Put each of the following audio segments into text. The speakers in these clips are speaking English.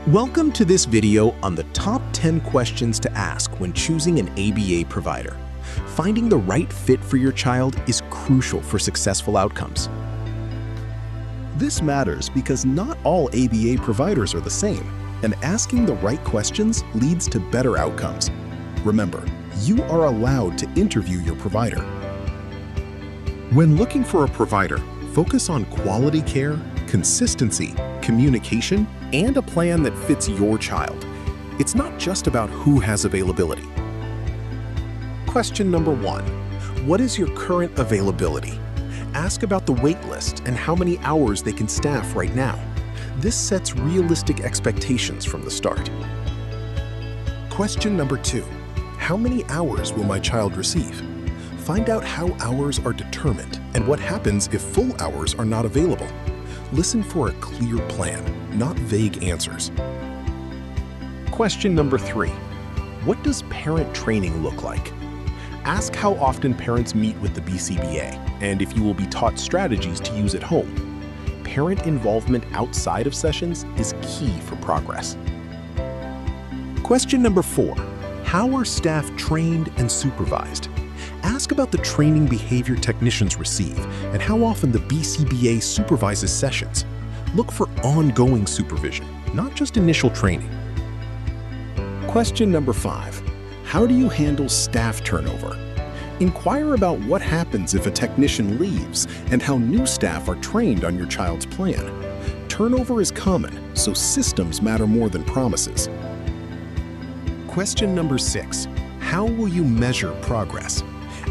Welcome to this video on the top 10 questions to ask when choosing an ABA provider. Finding the right fit for your child is crucial for successful outcomes. This matters because not all ABA providers are the same, and asking the right questions leads to better outcomes. Remember, you are allowed to interview your provider. When looking for a provider, focus on quality care, consistency, communication, and a plan that fits your child. It's not just about who has availability. Question number 1. What is your current availability? Ask about the wait list and how many hours they can staff right now. This sets realistic expectations from the start. Question number 2. How many hours will my child receive? Find out how hours are determined and what happens if full hours are not available. Listen for a clear plan, not vague answers. Question number 3. What does parent training look like? Ask how often parents meet with the BCBA and if you will be taught strategies to use at home. Parent involvement outside of sessions is key for progress. Question number 4. How are staff trained and supervised? Ask about the training behavior technicians receive and how often the BCBA supervises sessions. Look for ongoing supervision, not just initial training. Question number 5. How do you handle staff turnover? Inquire about what happens if a technician leaves and how new staff are trained on your child's plan. Turnover is common, so systems matter more than promises. Question number 6. How will you measure progress?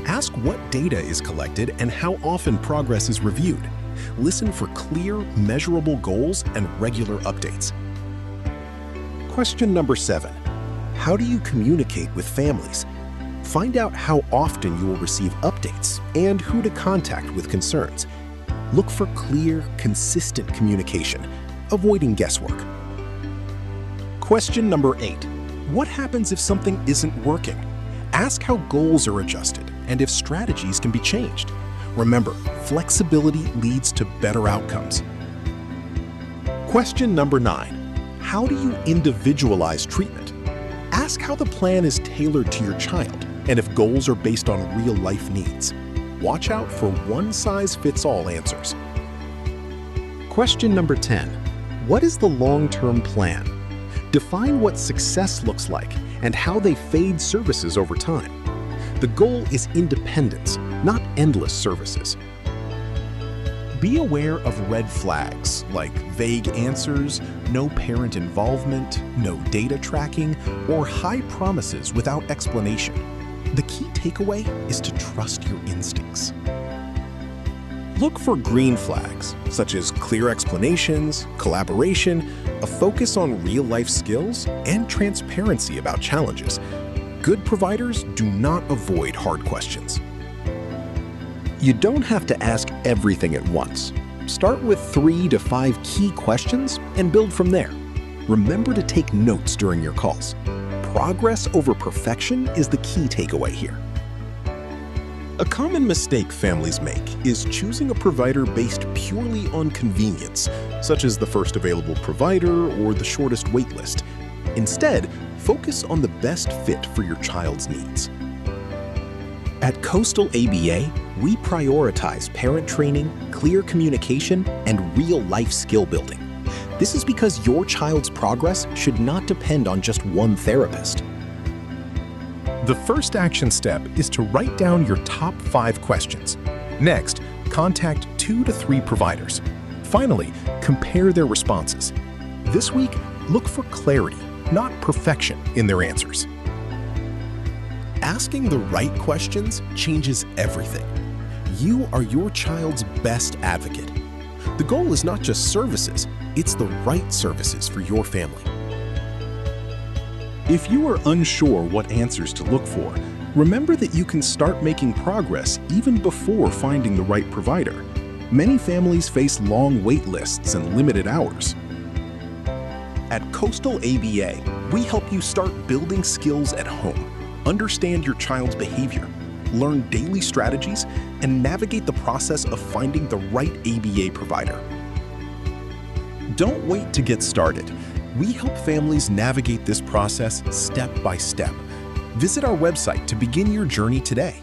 Ask what data is collected and how often progress is reviewed. Listen for clear, measurable goals and regular updates. Question number 7. How do you communicate with families? Find out how often you will receive updates and who to contact with concerns. Look for clear, consistent communication, avoiding guesswork. Question number 8. What happens if something isn't working? Ask how goals are adjusted and if strategies can be changed. Remember, flexibility leads to better outcomes. Question number 9. How do you individualize treatment? Ask how the plan is tailored to your child and if goals are based on real-life needs. Watch out for one-size-fits-all answers. Question number 10. What is the long-term plan? Define what success looks like and how they fade services over time. The goal is independence, not endless services. Be aware of red flags like vague answers, no parent involvement, no data tracking, or high promises without explanation. The key takeaway is to trust your instincts. Look for green flags, such as clear explanations, collaboration, a focus on real-life skills, and transparency about challenges. Good providers do not avoid hard questions. You don't have to ask everything at once. Start with 3 to 5 key questions and build from there. Remember to take notes during your calls. Progress over perfection is the key takeaway here. A common mistake families make is choosing a provider based purely on convenience, such as the first available provider or the shortest wait list. Instead, focus on the best fit for your child's needs. At Coastal ABA, we prioritize parent training, clear communication, and real-life skill building. This is because your child's progress should not depend on just one therapist. The first action step is to write down your top 5 questions. Next, contact 2 to 3 providers. Finally, compare their responses. This week, look for clarity, not perfection, in their answers. Asking the right questions changes everything. You are your child's best advocate. The goal is not just services, it's the right services for your family. If you are unsure what answers to look for, remember that you can start making progress even before finding the right provider. Many families face long wait lists and limited hours. At Coastal ABA, we help you start building skills at home, understand your child's behavior, learn daily strategies, and navigate the process of finding the right ABA provider. Don't wait to get started. We help families navigate this process step by step. Visit our website to begin your journey today.